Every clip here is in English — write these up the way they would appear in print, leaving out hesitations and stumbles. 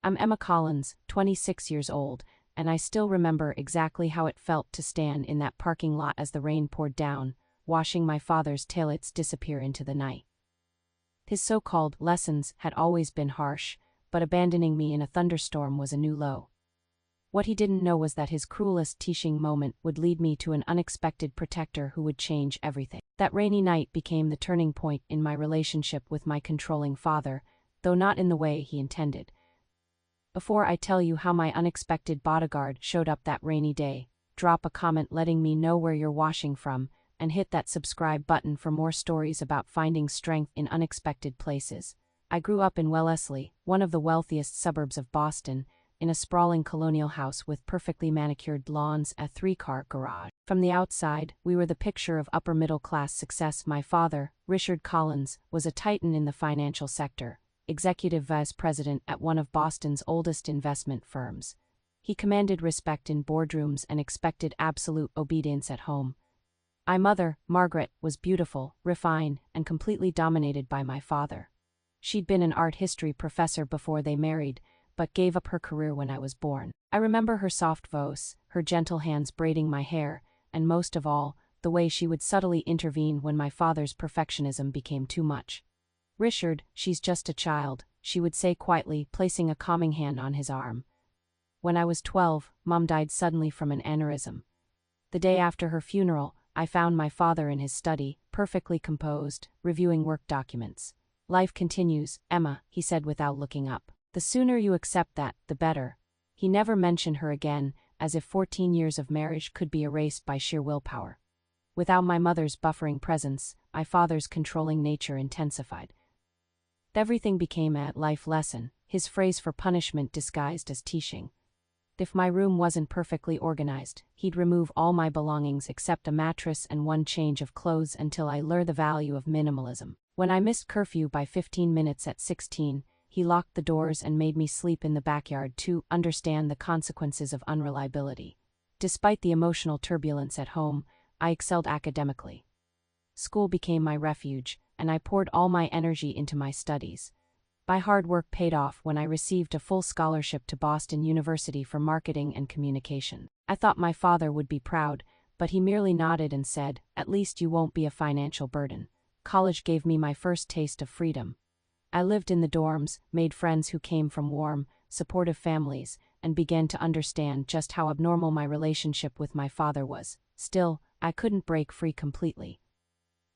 I'm Emma Collins, 26 years old, and I still remember exactly how it felt to stand in that parking lot as the rain poured down, watching my father's taillights disappear into the night. His so-called lessons had always been harsh, but abandoning me in a thunderstorm was a new low. What he didn't know was that his cruelest teaching moment would lead me to an unexpected protector who would change everything. That rainy night became the turning point in my relationship with my controlling father, though not in the way he intended. Before I tell you how my unexpected bodyguard showed up that rainy day, drop a comment letting me know where you're watching from, and hit that subscribe button for more stories about finding strength in unexpected places. I grew up in Wellesley, one of the wealthiest suburbs of Boston, in a sprawling colonial house with perfectly manicured lawns and a 3-car garage. From the outside, we were the picture of upper-middle-class success. My father, Richard Collins, was a titan in the financial sector, executive vice president at one of Boston's oldest investment firms. He commanded respect in boardrooms and expected absolute obedience at home. My mother, Margaret, was beautiful, refined, and completely dominated by my father. She'd been an art history professor before they married, but gave up her career when I was born. I remember her soft voice, her gentle hands braiding my hair, and most of all, the way she would subtly intervene when my father's perfectionism became too much. "Richard, she's just a child," she would say quietly, placing a calming hand on his arm. When I was 12, Mom died suddenly from an aneurysm. The day after her funeral, I found my father in his study, perfectly composed, reviewing work documents. "Life continues, Emma," he said without looking up. "The sooner you accept that, the better." He never mentioned her again, as if 14 years of marriage could be erased by sheer willpower. Without my mother's buffering presence, my father's controlling nature intensified. Everything became a life lesson, his phrase for punishment disguised as teaching. If my room wasn't perfectly organized, he'd remove all my belongings except a mattress and one change of clothes until I learned the value of minimalism. When I missed curfew by 15 minutes at 16, he locked the doors and made me sleep in the backyard to understand the consequences of unreliability. Despite the emotional turbulence at home, I excelled academically. School became my refuge, and I poured all my energy into my studies. My hard work paid off when I received a full scholarship to Boston University for marketing and communication. I thought my father would be proud, but he merely nodded and said, "At least you won't be a financial burden." College gave me my first taste of freedom. I lived in the dorms, made friends who came from warm, supportive families, and began to understand just how abnormal my relationship with my father was. Still, I couldn't break free completely.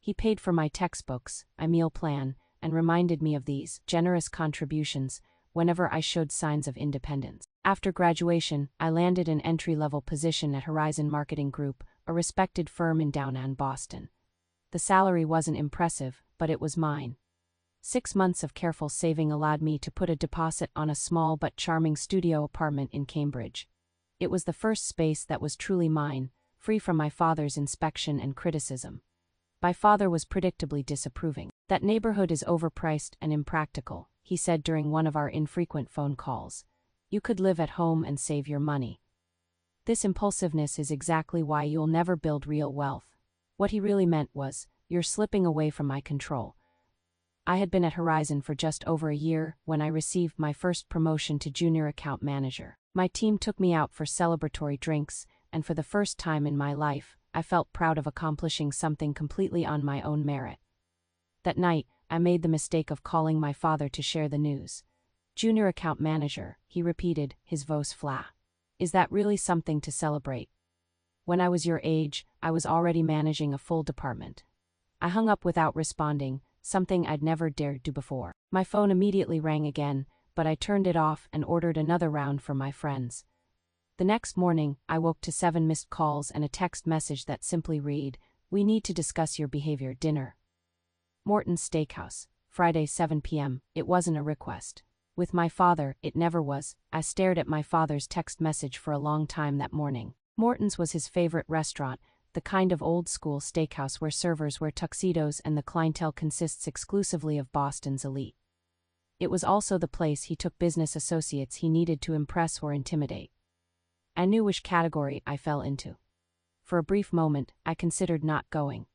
He paid for my textbooks, my meal plan, and reminded me of these generous contributions whenever I showed signs of independence. After graduation, I landed an entry-level position at Horizon Marketing Group, a respected firm in downtown Boston. The salary wasn't impressive, but it was mine. 6 months of careful saving allowed me to put a deposit on a small but charming studio apartment in Cambridge. It was the first space that was truly mine, free from my father's inspection and criticism. My father was predictably disapproving. "That neighborhood is overpriced and impractical," he said during one of our infrequent phone calls. "You could live at home and save your money." This impulsiveness is exactly why you'll never build real wealth. What he really meant was, "You're slipping away from my control." I had been at Horizon for just over a year when I received my first promotion to junior account manager. My team took me out for celebratory drinks, and for the first time in my life, I felt proud of accomplishing something completely on my own merit. That night, I made the mistake of calling my father to share the news. "Junior account manager," he repeated, his voice flat. "Is that really something to celebrate? When I was your age, I was already managing a full department." I hung up without responding, something I'd never dared do before. My phone immediately rang again, but I turned it off and ordered another round for my friends. The next morning, I woke to 7 missed calls and a text message that simply read, "We need to discuss your behavior. Dinner. Morton's Steakhouse, Friday 7 p.m. It wasn't a request. With my father, it never was. I stared at my father's text message for a long time that morning. Morton's was his favorite restaurant, the kind of old-school steakhouse where servers wear tuxedos and the clientele consists exclusively of Boston's elite. It was also the place he took business associates he needed to impress or intimidate. I knew which category I fell into. For a brief moment, I considered not going.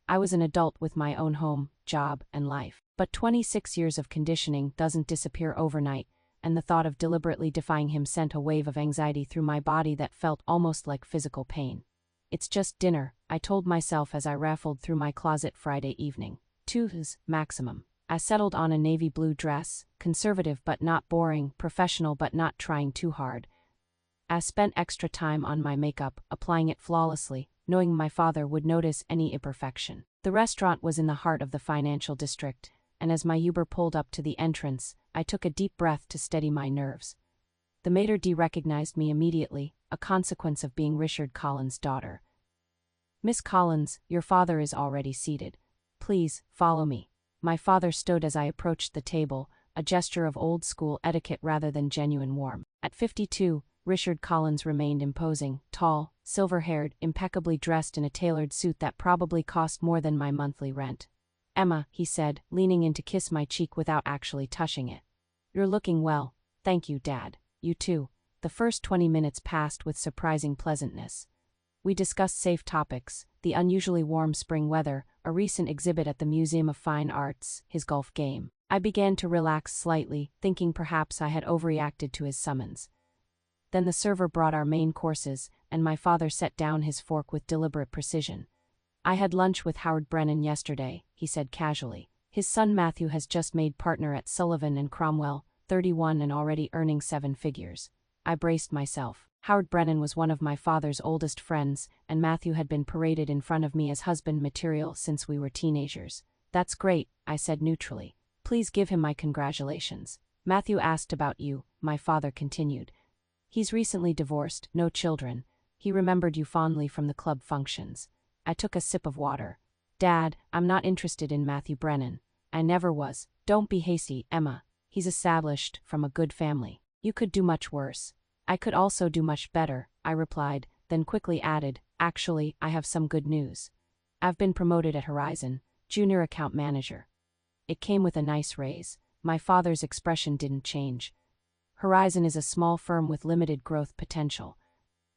I was an adult with my own home, job, and life. But 26 years of conditioning doesn't disappear overnight, and the thought of deliberately defying him sent a wave of anxiety through my body that felt almost like physical pain. It's just dinner, I told myself as I raffled through my closet Friday evening. 2's maximum. I settled on a navy blue dress, conservative but not boring, professional but not trying too hard. I spent extra time on my makeup, applying it flawlessly, knowing my father would notice any imperfection. The restaurant was in the heart of the financial district, and as my Uber pulled up to the entrance, I took a deep breath to steady my nerves. The maitre d' recognized me immediately, a consequence of being Richard Collins' daughter. "Miss Collins, your father is already seated. Please, follow me." My father stood as I approached the table, a gesture of old-school etiquette rather than genuine warmth. At 52, Richard Collins remained imposing, tall, silver-haired, impeccably dressed in a tailored suit that probably cost more than my monthly rent. "Emma," he said, leaning in to kiss my cheek without actually touching it. "You're looking well. Thank you, Dad. You too." The first 20 minutes passed with surprising pleasantness. We discussed safe topics, the unusually warm spring weather, a recent exhibit at the Museum of Fine Arts, his golf game. I began to relax slightly, thinking perhaps I had overreacted to his summons. Then the server brought our main courses, and my father set down his fork with deliberate precision. "I had lunch with Howard Brennan yesterday," he said casually. "His son Matthew has just made partner at Sullivan and Cromwell, 31 and already earning 7 figures. I braced myself. Howard Brennan was one of my father's oldest friends, and Matthew had been paraded in front of me as husband material since we were teenagers. "That's great," I said neutrally. "Please give him my congratulations." "Matthew asked about you," my father continued. "He's recently divorced, no children. He remembered you fondly from the club functions." I took a sip of water. "Dad, I'm not interested in Matthew Brennan. I never was." "Don't be hasty, Emma. He's established, from a good family. You could do much worse." "I could also do much better," I replied, then quickly added, "Actually, I have some good news. I've been promoted at Horizon, junior account manager." It came with a nice raise. My father's expression didn't change. Horizon is a small firm with limited growth potential.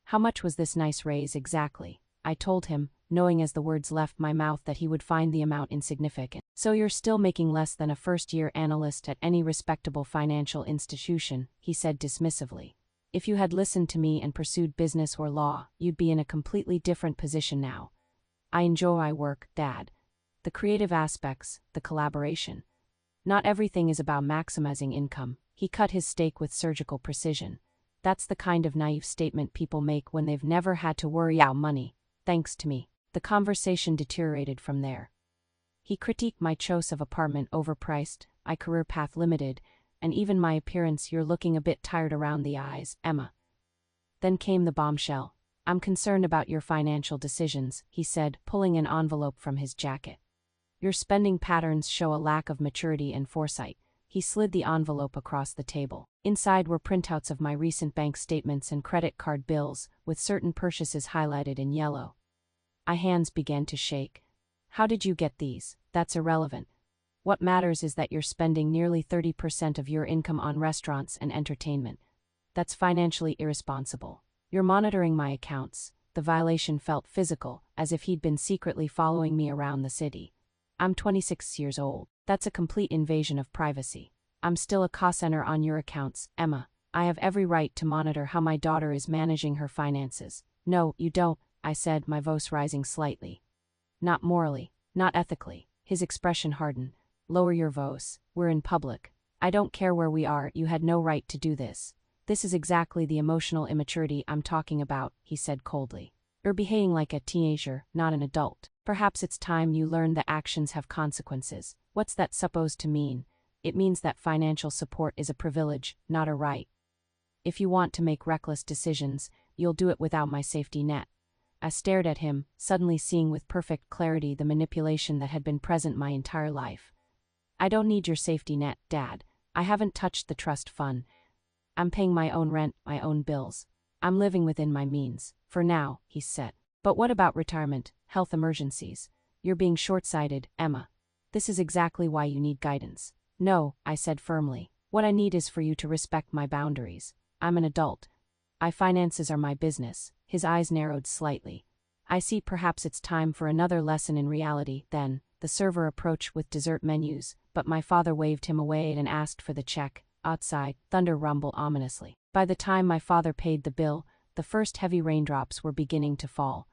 How much was this nice raise exactly? I told him, knowing as the words left my mouth that he would find the amount insignificant. "So you're still making less than a first-year analyst at any respectable financial institution," he said dismissively. "If you had listened to me and pursued business or law, you'd be in a completely different position now." "I enjoy my work, Dad. The creative aspects, the collaboration. Not everything is about maximizing income." He cut his steak with surgical precision. "That's the kind of naive statement people make when they've never had to worry about money, thanks to me." The conversation deteriorated from there. He critiqued my choice of apartment overpriced, my career path limited, and even my appearance. "You're looking a bit tired around the eyes, Emma." Then came the bombshell. "I'm concerned about your financial decisions," he said, pulling an envelope from his jacket. "Your spending patterns show a lack of maturity and foresight." He slid the envelope across the table. Inside were printouts of my recent bank statements and credit card bills, with certain purchases highlighted in yellow. My hands began to shake. "How did you get these?" "That's irrelevant. What matters is that you're spending nearly 30% of your income on restaurants and entertainment. That's financially irresponsible. You're monitoring my accounts." The violation felt physical, as if he'd been secretly following me around the city. "I'm 26 years old. That's a complete invasion of privacy. I'm still a co-signer on your accounts, Emma. I have every right to monitor how my daughter is managing her finances." "No, you don't," I said, my voice rising slightly. "Not morally, not ethically." His expression hardened. "Lower your voice. We're in public. I don't care where we are, you had no right to do this." "This is exactly the emotional immaturity I'm talking about," he said coldly. "You're behaving like a teenager, not an adult. Perhaps it's time you learn that actions have consequences." "What's that supposed to mean?" "It means that financial support is a privilege, not a right. If you want to make reckless decisions, you'll do it without my safety net." I stared at him, suddenly seeing with perfect clarity the manipulation that had been present my entire life. "I don't need your safety net, Dad. I haven't touched the trust fund. I'm paying my own rent, my own bills. I'm living within my means. For now," he said. "But what about retirement, health emergencies? You're being short-sighted, Emma. This is exactly why you need guidance." "No," I said firmly. "What I need is for you to respect my boundaries. I'm an adult. My finances are my business." His eyes narrowed slightly. "I see. Perhaps it's time for another lesson in reality, then." The server approached with dessert menus, but my father waved him away and asked for the check. Outside, thunder rumbled ominously. By the time my father paid the bill, the first heavy raindrops were beginning to fall.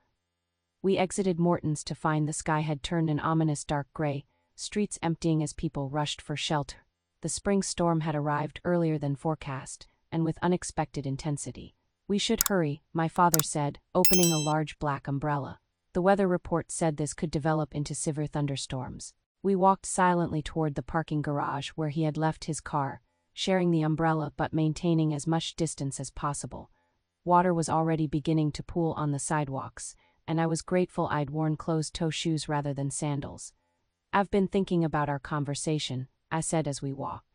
We exited Morton's to find the sky had turned an ominous dark gray, streets emptying as people rushed for shelter. The spring storm had arrived earlier than forecast, and with unexpected intensity. We should hurry, my father said, opening a large black umbrella. The weather report said this could develop into severe thunderstorms. We walked silently toward the parking garage where he had left his car, sharing the umbrella but maintaining as much distance as possible. Water was already beginning to pool on the sidewalks, and I was grateful I'd worn closed-toe shoes rather than sandals. I've been thinking about our conversation, I said as we walked.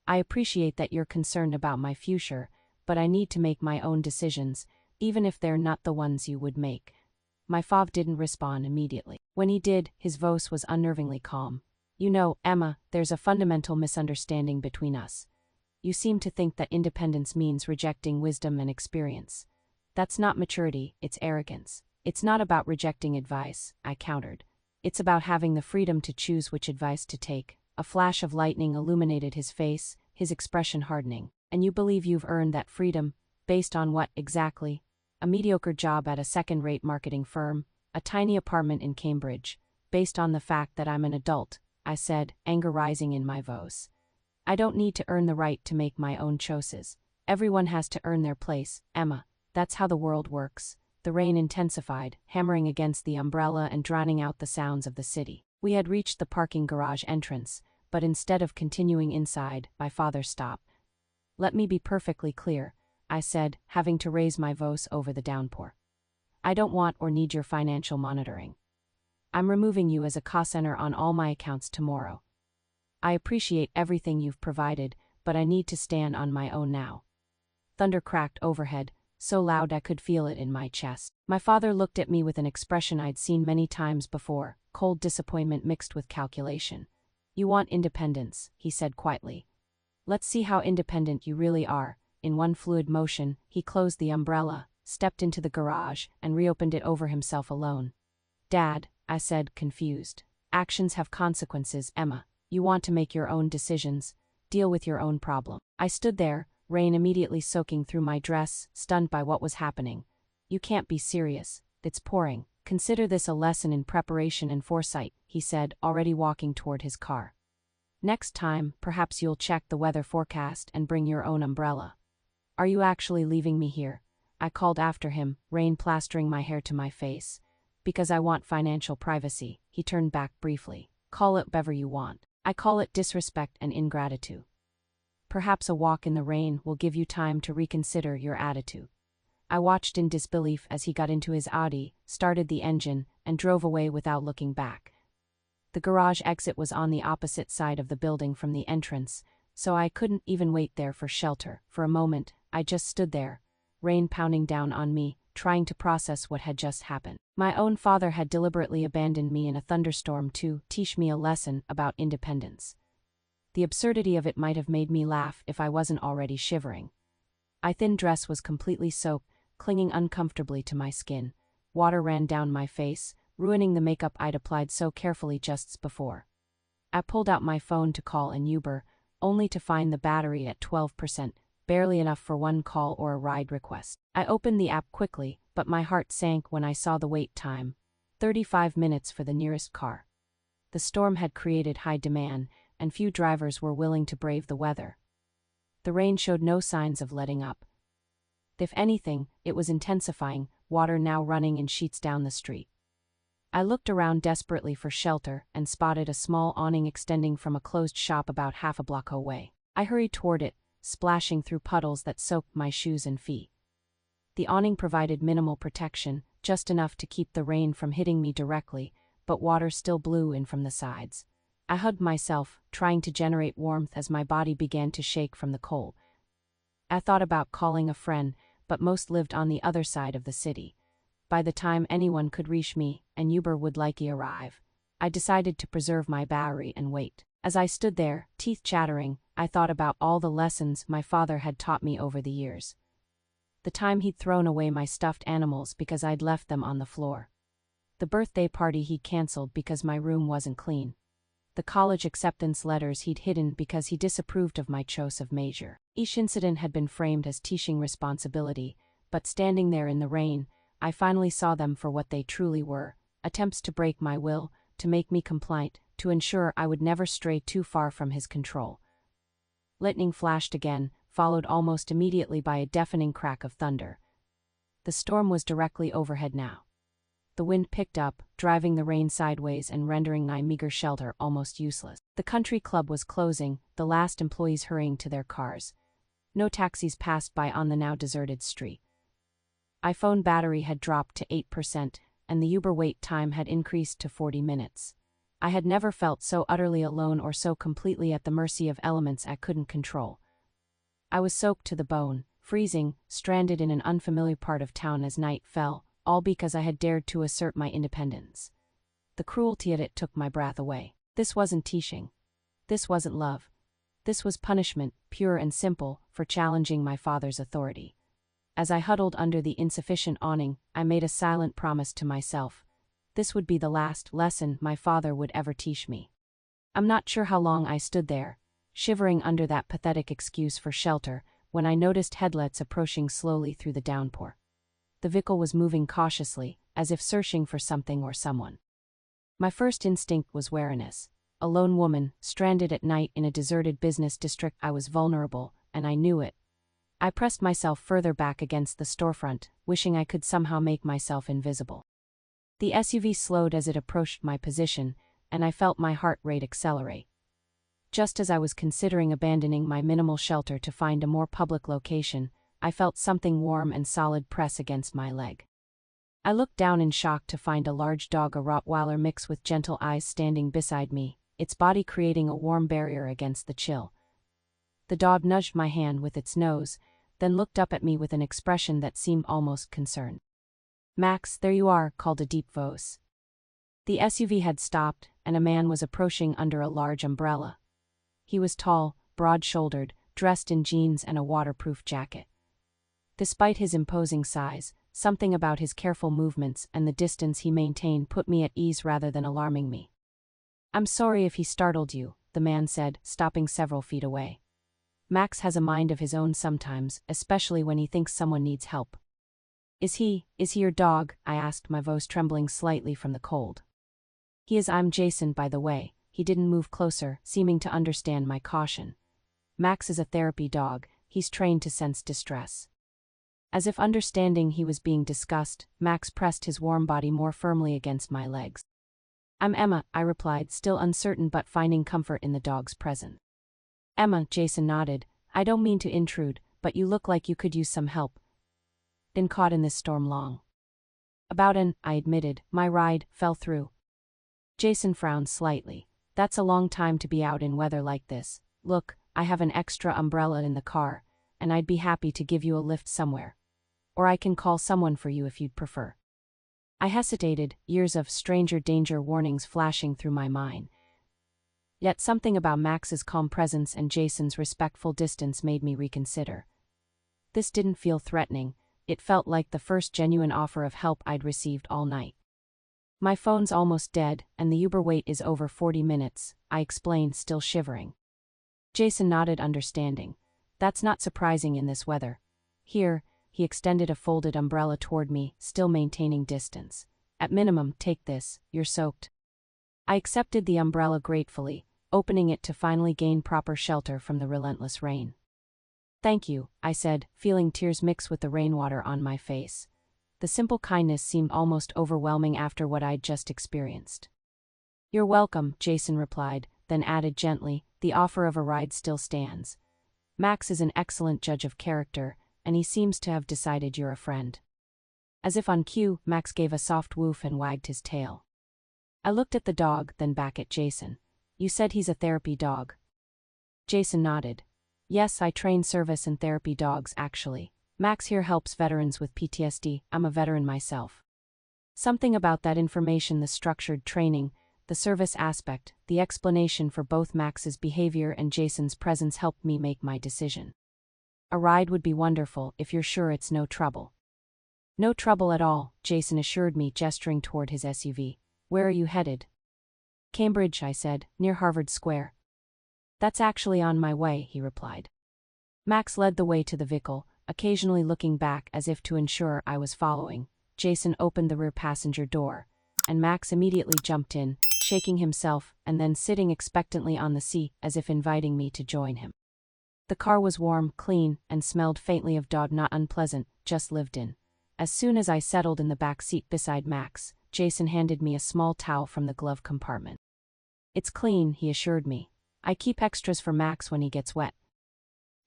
I appreciate that you're concerned about my future, but I need to make my own decisions, even if they're not the ones you would make. My father didn't respond immediately. When he did, his voice was unnervingly calm. You know, Emma, there's a fundamental misunderstanding between us. You seem to think that independence means rejecting wisdom and experience. That's not maturity, it's arrogance. It's not about rejecting advice, I countered. It's about having the freedom to choose which advice to take. A flash of lightning illuminated his face, his expression hardening. And you believe you've earned that freedom, based on what, exactly? A mediocre job at a second-rate marketing firm, a tiny apartment in Cambridge, based on the fact that I'm an adult, I said, anger rising in my voice. I don't need to earn the right to make my own choices. Everyone has to earn their place, Emma. That's how the world works. The rain intensified, hammering against the umbrella and drowning out the sounds of the city. We had reached the parking garage entrance, but instead of continuing inside, my father stopped. Let me be perfectly clear, I said, having to raise my voice over the downpour. I don't want or need your financial monitoring. I'm removing you as a cost center on all my accounts tomorrow. I appreciate everything you've provided, but I need to stand on my own now. Thunder cracked overhead, so loud I could feel it in my chest. My father looked at me with an expression I'd seen many times before, cold disappointment mixed with calculation. You want independence, he said quietly. Let's see how independent you really are. In one fluid motion, he closed the umbrella, stepped into the garage, and reopened it over himself alone. Dad, I said, confused. Actions have consequences, Emma. You want to make your own decisions, deal with your own problem. I stood there, rain immediately soaking through my dress, stunned by what was happening. You can't be serious. It's pouring. Consider this a lesson in preparation and foresight, he said, already walking toward his car. Next time, perhaps you'll check the weather forecast and bring your own umbrella. Are you actually leaving me here? I called after him, rain plastering my hair to my face. Because I want financial privacy, he turned back briefly. Call it whatever you want. I call it disrespect and ingratitude. Perhaps a walk in the rain will give you time to reconsider your attitude. I watched in disbelief as he got into his Audi, started the engine, and drove away without looking back. The garage exit was on the opposite side of the building from the entrance, so I couldn't even wait there for shelter. For a moment, I just stood there, rain pounding down on me, trying to process what had just happened. My own father had deliberately abandoned me in a thunderstorm to teach me a lesson about independence. The absurdity of it might have made me laugh if I wasn't already shivering. My thin dress was completely soaked, clinging uncomfortably to my skin. Water ran down my face, ruining the makeup I'd applied so carefully just before. I pulled out my phone to call an Uber, only to find the battery at 12%, barely enough for one call or a ride request. I opened the app quickly, but my heart sank when I saw the wait time. 35 minutes for the nearest car. The storm had created high demand, and few drivers were willing to brave the weather. The rain showed no signs of letting up. If anything, it was intensifying, water now running in sheets down the street. I looked around desperately for shelter and spotted a small awning extending from a closed shop about half a block away. I hurried toward it, splashing through puddles that soaked my shoes and feet. The awning provided minimal protection, just enough to keep the rain from hitting me directly, but water still blew in from the sides. I hugged myself, trying to generate warmth as my body began to shake from the cold. I thought about calling a friend, but most lived on the other side of the city. By the time anyone could reach me, an Uber would likely arrive. I decided to preserve my battery and wait. As I stood there, teeth chattering, I thought about all the lessons my father had taught me over the years. The time he'd thrown away my stuffed animals because I'd left them on the floor. The birthday party he'd canceled because my room wasn't clean. the college acceptance letters he'd hidden because he disapproved of my choice of major. Each incident had been framed as teaching responsibility, but standing there in the rain, I finally saw them for what they truly were: attempts to break my will, to make me compliant, to ensure I would never stray too far from his control. Lightning flashed again, followed almost immediately by a deafening crack of thunder. The storm was directly overhead now. The wind picked up, driving the rain sideways and rendering my meager shelter almost useless. The country club was closing, the last employees hurrying to their cars. No taxis passed by on the now deserted street. iPhone battery had dropped to 8%, and the Uber wait time had increased to 40 minutes. I had never felt so utterly alone or so completely at the mercy of elements I couldn't control. I was soaked to the bone, freezing, stranded in an unfamiliar part of town as night fell, all because I had dared to assert my independence. The cruelty of it took my breath away. This wasn't teaching. This wasn't love. This was punishment, pure and simple, for challenging my father's authority. As I huddled under the insufficient awning, I made a silent promise to myself. This would be the last lesson my father would ever teach me. I'm not sure how long I stood there, shivering under that pathetic excuse for shelter, when I noticed headlights approaching slowly through the downpour. The vehicle was moving cautiously, as if searching for something or someone. My first instinct was wariness. A lone woman, stranded at night in a deserted business district. I was vulnerable, and I knew it. I pressed myself further back against the storefront, wishing I could somehow make myself invisible. The SUV slowed as it approached my position, and I felt my heart rate accelerate. Just as I was considering abandoning my minimal shelter to find a more public location, I felt something warm and solid press against my leg. I looked down in shock to find a large dog, a Rottweiler mix with gentle eyes, standing beside me, its body creating a warm barrier against the chill. The dog nudged my hand with its nose, then looked up at me with an expression that seemed almost concerned. "Max, there you are," called a deep voice. The SUV had stopped, and a man was approaching under a large umbrella. He was tall, broad-shouldered, dressed in jeans and a waterproof jacket. Despite his imposing size, something about his careful movements and the distance he maintained put me at ease rather than alarming me. "I'm sorry if he startled you," the man said, stopping several feet away. "Max has a mind of his own sometimes, especially when he thinks someone needs help." Is he your dog?" I asked, my voice trembling slightly from the cold. "He is. I'm Jason, by the way." He didn't move closer, seeming to understand my caution. "Max is a therapy dog. He's trained to sense distress." As if understanding he was being discussed, Max pressed his warm body more firmly against my legs. "I'm Emma," I replied, still uncertain but finding comfort in the dog's presence. "Emma," Jason nodded. "I don't mean to intrude, but you look like you could use some help. Been caught in this storm long?" I admitted. "My ride fell through." Jason frowned slightly. "That's a long time to be out in weather like this. Look, I have an extra umbrella in the car, and I'd be happy to give you a lift somewhere. Or I can call someone for you if you'd prefer." I hesitated, years of stranger danger warnings flashing through my mind. Yet something about Max's calm presence and Jason's respectful distance made me reconsider. This didn't feel threatening. It felt like the first genuine offer of help I'd received all night. "My phone's almost dead, and the Uber wait is over 40 minutes, I explained, still shivering. Jason nodded, understanding. "That's not surprising in this weather. Here," he extended a folded umbrella toward me, still maintaining distance. "At minimum, take this, you're soaked." I accepted the umbrella gratefully, opening it to finally gain proper shelter from the relentless rain. "Thank you," I said, feeling tears mix with the rainwater on my face. The simple kindness seemed almost overwhelming after what I'd just experienced. "You're welcome," Jason replied, then added gently, "The offer of a ride still stands. Max is an excellent judge of character, and he seems to have decided you're a friend." As if on cue, Max gave a soft woof and wagged his tail. I looked at the dog, then back at Jason. "You said he's a therapy dog?" Jason nodded. "Yes, I train service and therapy dogs, actually. Max here helps veterans with PTSD. I'm a veteran myself." Something about that information, the structured training, the service aspect, the explanation for both Max's behavior and Jason's presence helped me make my decision. "A ride would be wonderful if you're sure it's no trouble." "No trouble at all," Jason assured me, gesturing toward his SUV. "Where are you headed?" Cambridge, I said, near Harvard Square. That's actually on my way, he replied. Max led the way to the vehicle, occasionally looking back as if to ensure I was following. Jason opened the rear passenger door, and Max immediately jumped in, shaking himself and then sitting expectantly on the seat as if inviting me to join him. The car was warm, clean, and smelled faintly of dog, not unpleasant, just lived in. As soon as I settled in the back seat beside Max, Jason handed me a small towel from the glove compartment. It's clean, he assured me. I keep extras for Max when he gets wet.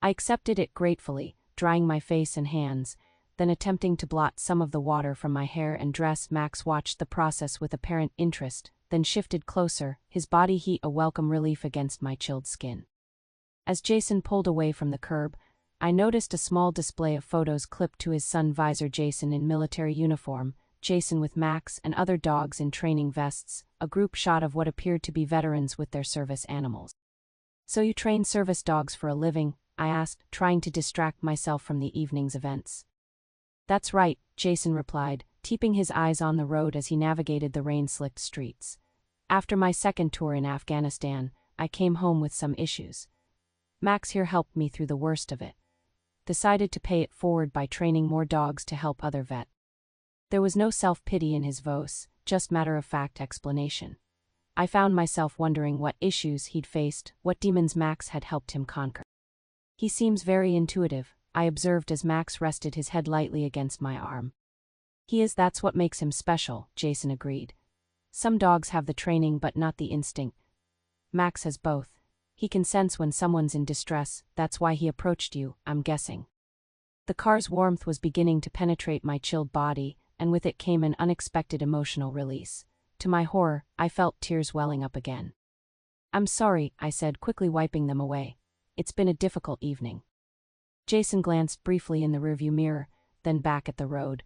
I accepted it gratefully, drying my face and hands, then attempting to blot some of the water from my hair and dress. Max watched the process with apparent interest, then shifted closer, his body heat a welcome relief against my chilled skin. As Jason pulled away from the curb, I noticed a small display of photos clipped to his sun visor. Jason in military uniform, Jason with Max and other dogs in training vests, a group shot of what appeared to be veterans with their service animals. So you train service dogs for a living? I asked, trying to distract myself from the evening's events. That's right, Jason replied, keeping his eyes on the road as he navigated the rain-slicked streets. After my second tour in Afghanistan, I came home with some issues. Max here helped me through the worst of it. Decided to pay it forward by training more dogs to help other vets. There was no self-pity in his voice, just matter-of-fact explanation. I found myself wondering what issues he'd faced, what demons Max had helped him conquer. He seems very intuitive, I observed as Max rested his head lightly against my arm. He is, that's what makes him special, Jason agreed. Some dogs have the training but not the instinct. Max has both. He can sense when someone's in distress, that's why he approached you, I'm guessing. The car's warmth was beginning to penetrate my chilled body, and with it came an unexpected emotional release. To my horror, I felt tears welling up again. I'm sorry, I said, quickly wiping them away. It's been a difficult evening. Jason glanced briefly in the rearview mirror, then back at the road.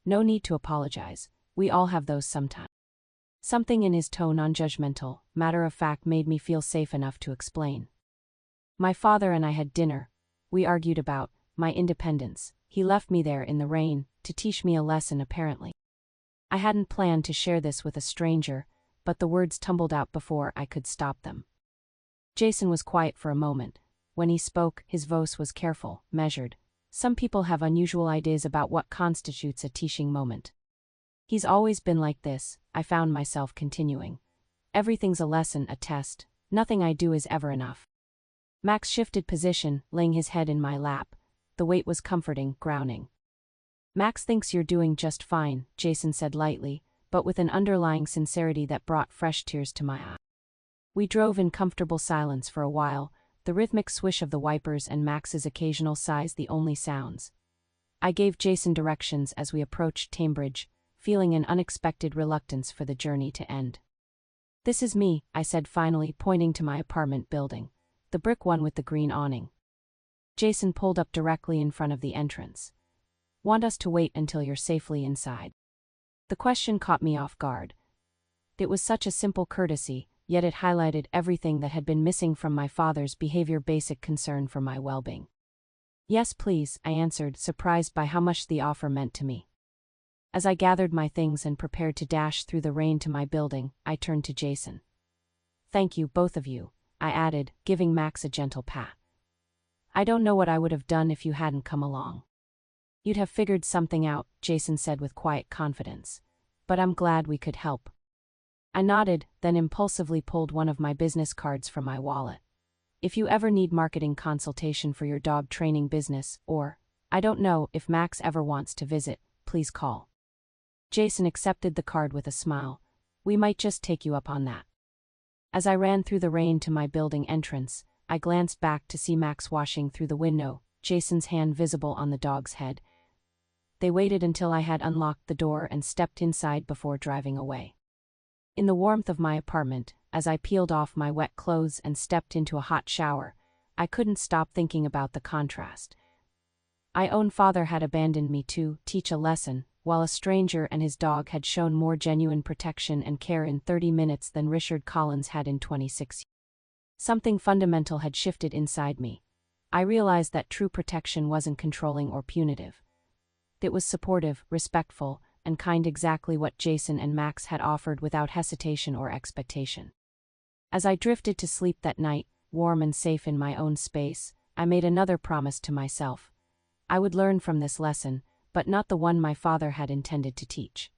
No need to apologize. We all have those sometimes. Something in his tone, non-judgmental, matter-of-fact, made me feel safe enough to explain. My father and I had dinner. We argued about my independence. He left me there in the rain to teach me a lesson, apparently. I hadn't planned to share this with a stranger, but the words tumbled out before I could stop them. Jason was quiet for a moment. When he spoke, his voice was careful, measured. Some people have unusual ideas about what constitutes a teaching moment. He's always been like this, I found myself continuing. Everything's a lesson, a test. Nothing I do is ever enough. Max shifted position, laying his head in my lap. The weight was comforting, grounding. Max thinks you're doing just fine, Jason said lightly, but with an underlying sincerity that brought fresh tears to my eyes. We drove in comfortable silence for a while, the rhythmic swish of the wipers and Max's occasional sighs the only sounds. I gave Jason directions as we approached Cambridge, feeling an unexpected reluctance for the journey to end. This is me, I said finally, pointing to my apartment building, the brick one with the green awning. Jason pulled up directly in front of the entrance. Want us to wait until you're safely inside? The question caught me off guard. It was such a simple courtesy, yet it highlighted everything that had been missing from my father's behavior, basic concern for my well-being. Yes, please, I answered, surprised by how much the offer meant to me. As I gathered my things and prepared to dash through the rain to my building, I turned to Jason. Thank you, both of you, I added, giving Max a gentle pat. I don't know what I would have done if you hadn't come along. You'd have figured something out, Jason said with quiet confidence. But I'm glad we could help. I nodded, then impulsively pulled one of my business cards from my wallet. If you ever need marketing consultation for your dog training business, or, I don't know, if Max ever wants to visit, please call. Jason accepted the card with a smile. We might just take you up on that. As I ran through the rain to my building entrance, I glanced back to see Max washing through the window, Jason's hand visible on the dog's head. They waited until I had unlocked the door and stepped inside before driving away. In the warmth of my apartment, as I peeled off my wet clothes and stepped into a hot shower, I couldn't stop thinking about the contrast. My own father had abandoned me to teach a lesson, while a stranger and his dog had shown more genuine protection and care in 30 minutes than Richard Collins had in 26 years. Something fundamental had shifted inside me. I realized that true protection wasn't controlling or punitive. It was supportive, respectful, and kind, exactly what Jason and Max had offered without hesitation or expectation. As I drifted to sleep that night, warm and safe in my own space, I made another promise to myself. I would learn from this lesson, but not the one my father had intended to teach.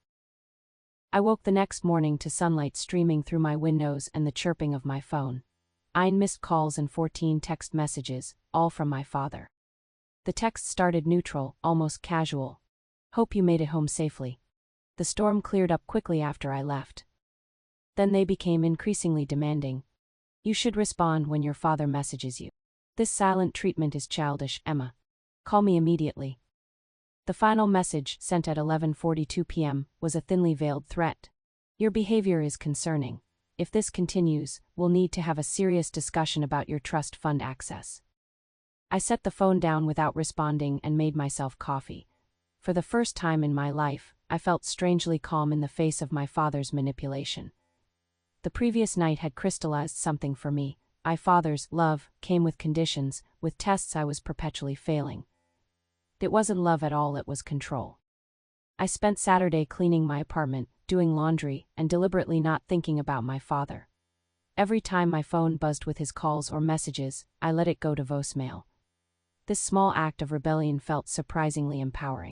I woke the next morning to sunlight streaming through my windows and the chirping of my phone. 9 missed calls and 14 text messages, all from my father. The text started neutral, almost casual. Hope you made it home safely. The storm cleared up quickly after I left. Then they became increasingly demanding. You should respond when your father messages you. This silent treatment is childish, Emma. Call me immediately. The final message, sent at 11:42 p.m., was a thinly veiled threat. Your behavior is concerning. If this continues, we'll need to have a serious discussion about your trust fund access. I set the phone down without responding and made myself coffee. For the first time in my life, I felt strangely calm in the face of my father's manipulation. The previous night had crystallized something for me. My father's love came with conditions, with tests I was perpetually failing. It wasn't love at all, it was control. I spent Saturday cleaning my apartment, doing laundry, and deliberately not thinking about my father. Every time my phone buzzed with his calls or messages, I let it go to voicemail. This small act of rebellion felt surprisingly empowering.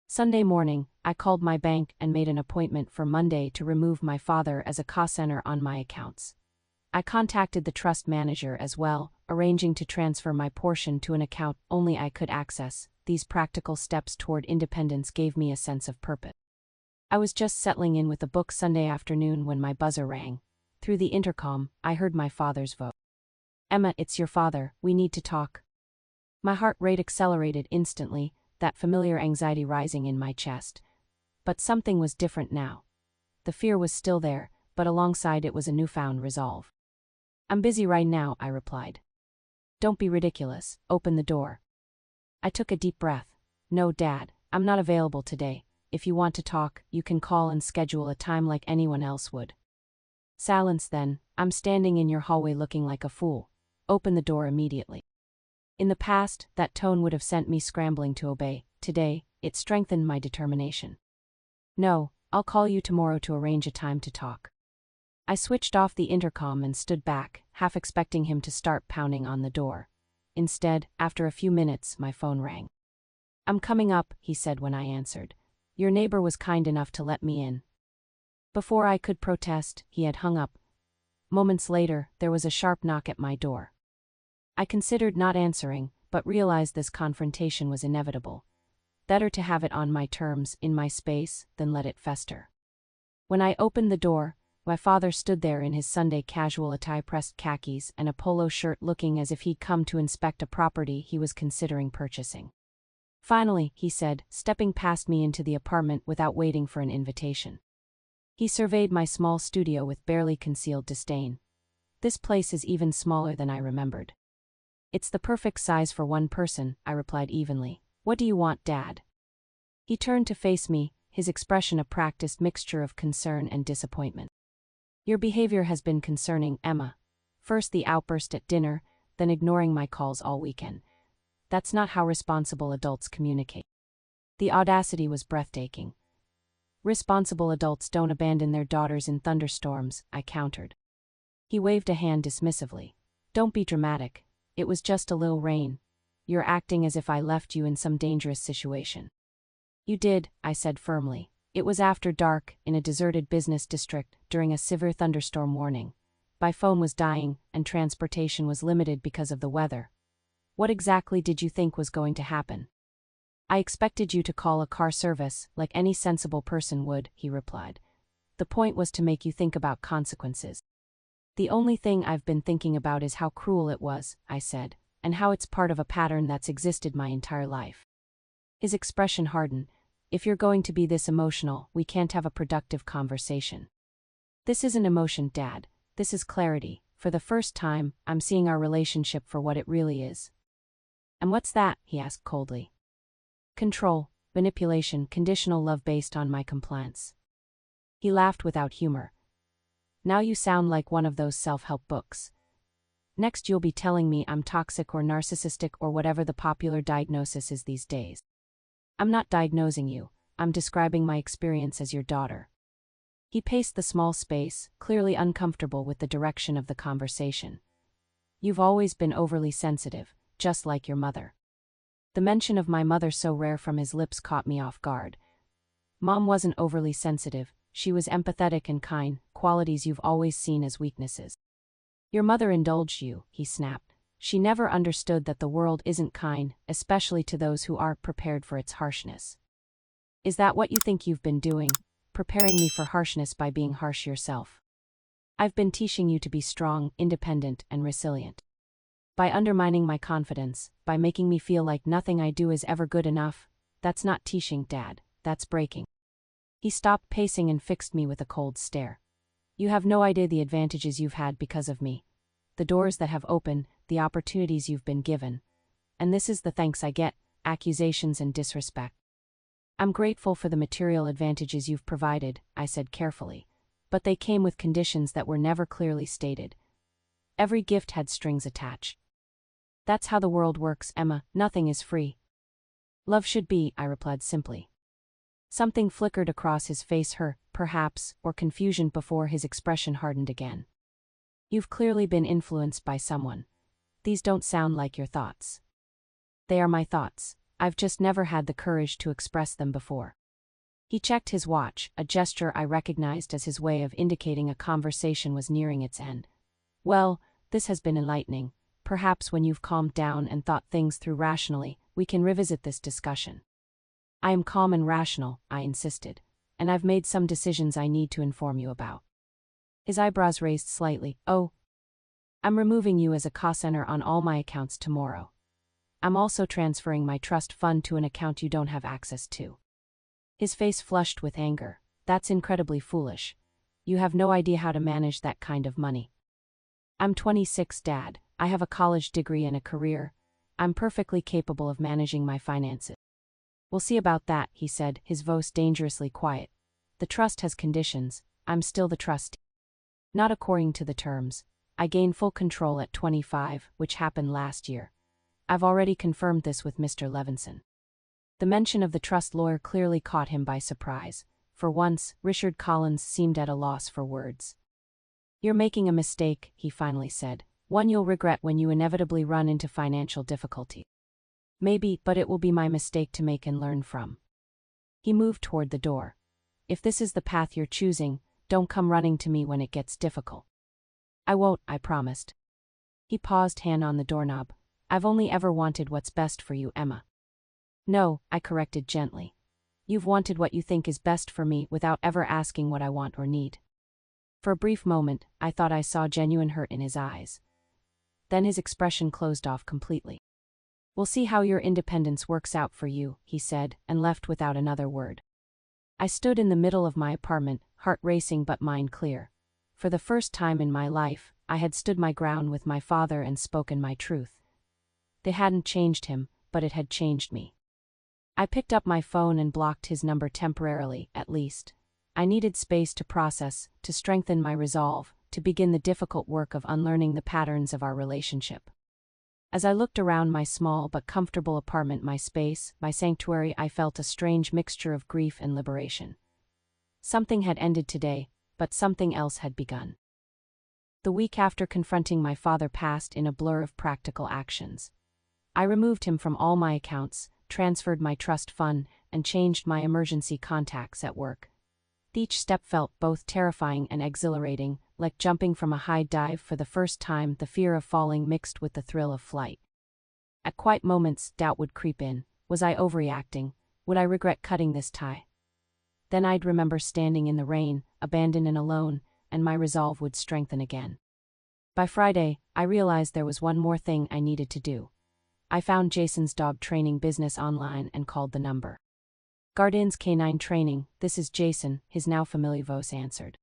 Sunday morning, I called my bank and made an appointment for Monday to remove my father as a cost center on my accounts. I contacted the trust manager as well, arranging to transfer my portion to an account only I could access. These practical steps toward independence gave me a sense of purpose. I was just settling in with a book Sunday afternoon when my buzzer rang. Through the intercom, I heard my father's voice. Emma, it's your father, we need to talk. My heart rate accelerated instantly, that familiar anxiety rising in my chest. But something was different now. The fear was still there, but alongside it was a newfound resolve. I'm busy right now, I replied. Don't be ridiculous, open the door. I took a deep breath. No, Dad, I'm not available today. If you want to talk, you can call and schedule a time like anyone else would. Silence then, I'm standing in your hallway looking like a fool. Open the door immediately. In the past, that tone would have sent me scrambling to obey. Today, it strengthened my determination. No, I'll call you tomorrow to arrange a time to talk. I switched off the intercom and stood back, half expecting him to start pounding on the door. Instead, after a few minutes, my phone rang. I'm coming up, he said when I answered. Your neighbor was kind enough to let me in. Before I could protest, he had hung up. Moments later, there was a sharp knock at my door. I considered not answering, but realized this confrontation was inevitable. Better to have it on my terms, in my space, than let it fester. When I opened the door, my father stood there in his Sunday casual attire, pressed khakis and a polo shirt, looking as if he'd come to inspect a property he was considering purchasing. Finally, he said, stepping past me into the apartment without waiting for an invitation. He surveyed my small studio with barely concealed disdain. This place is even smaller than I remembered. It's the perfect size for one person, I replied evenly. What do you want, Dad? He turned to face me, his expression a practiced mixture of concern and disappointment. Your behavior has been concerning, Emma. First the outburst at dinner, then ignoring my calls all weekend. That's not how responsible adults communicate. The audacity was breathtaking. Responsible adults don't abandon their daughters in thunderstorms, I countered. He waved a hand dismissively. Don't be dramatic. It was just a little rain. You're acting as if I left you in some dangerous situation. You did, I said firmly. It was after dark, in a deserted business district, during a severe thunderstorm warning. My phone was dying, and transportation was limited because of the weather. What exactly did you think was going to happen? I expected you to call a car service, like any sensible person would, he replied. The point was to make you think about consequences. The only thing I've been thinking about is how cruel it was, I said, and how it's part of a pattern that's existed my entire life. His expression hardened. If you're going to be this emotional, we can't have a productive conversation. This isn't emotion, Dad. This is clarity. For the first time, I'm seeing our relationship for what it really is. And what's that? He asked coldly. Control, manipulation, conditional love based on my compliance. He laughed without humor. Now you sound like one of those self-help books. Next you'll be telling me I'm toxic or narcissistic or whatever the popular diagnosis is these days. I'm not diagnosing you, I'm describing my experience as your daughter. He paced the small space, clearly uncomfortable with the direction of the conversation. You've always been overly sensitive, just like your mother. The mention of my mother so rare from his lips caught me off guard. Mom wasn't overly sensitive, she was empathetic and kind, qualities you've always seen as weaknesses. Your mother indulged you, he snapped. She never understood that the world isn't kind, especially to those who aren't prepared for its harshness. Is that what you think you've been doing? Preparing me for harshness by being harsh yourself. I've been teaching you to be strong, independent, and resilient. By undermining my confidence, by making me feel like nothing I do is ever good enough, that's not teaching, Dad, that's breaking. He stopped pacing and fixed me with a cold stare. You have no idea the advantages you've had because of me. The doors that have opened, the opportunities you've been given. And this is the thanks I get, accusations and disrespect. I'm grateful for the material advantages you've provided, I said carefully. But they came with conditions that were never clearly stated. Every gift had strings attached. That's how the world works, Emma, nothing is free. Love should be, I replied simply. Something flickered across his face, perhaps, or confusion before his expression hardened again. You've clearly been influenced by someone. These don't sound like your thoughts. They are my thoughts. I've just never had the courage to express them before. He checked his watch, a gesture I recognized as his way of indicating a conversation was nearing its end. Well, this has been enlightening. Perhaps when you've calmed down and thought things through rationally, we can revisit this discussion. I am calm and rational, I insisted, and I've made some decisions I need to inform you about. His eyebrows raised slightly. Oh. I'm removing you as a co-signer on all my accounts tomorrow. I'm also transferring my trust fund to an account you don't have access to. His face flushed with anger. That's incredibly foolish. You have no idea how to manage that kind of money. I'm 26, Dad. I have a college degree and a career. I'm perfectly capable of managing my finances. We'll see about that, he said, his voice dangerously quiet. The trust has conditions. I'm still the trustee. Not according to the terms. I gained full control at 25, which happened last year. I've already confirmed this with Mr. Levinson. The mention of the trust lawyer clearly caught him by surprise. For once, Richard Collins seemed at a loss for words. You're making a mistake, he finally said. One you'll regret when you inevitably run into financial difficulty. Maybe, but it will be my mistake to make and learn from. He moved toward the door. If this is the path you're choosing, don't come running to me when it gets difficult. I won't, I promised. He paused, hand on the doorknob. I've only ever wanted what's best for you, Emma. No, I corrected gently. You've wanted what you think is best for me without ever asking what I want or need. For a brief moment, I thought I saw genuine hurt in his eyes. Then his expression closed off completely. We'll see how your independence works out for you, he said, and left without another word. I stood in the middle of my apartment, heart racing but mind clear. For the first time in my life, I had stood my ground with my father and spoken my truth. They hadn't changed him, but it had changed me. I picked up my phone and blocked his number temporarily, at least. I needed space to process, to strengthen my resolve, to begin the difficult work of unlearning the patterns of our relationship. As I looked around my small but comfortable apartment, my space, my sanctuary, I felt a strange mixture of grief and liberation. Something had ended today, but something else had begun. The week after confronting my father passed in a blur of practical actions. I removed him from all my accounts, transferred my trust fund, and changed my emergency contacts at work. Each step felt both terrifying and exhilarating, like jumping from a high dive for the first time, the fear of falling mixed with the thrill of flight. At quiet moments, doubt would creep in. Was I overreacting? Would I regret cutting this tie? Then I'd remember standing in the rain, abandoned and alone, and my resolve would strengthen again. By Friday, I realized there was one more thing I needed to do. I found Jason's dog training business online and called the number. Garden's Canine Training, this is Jason, his now familiar voice answered.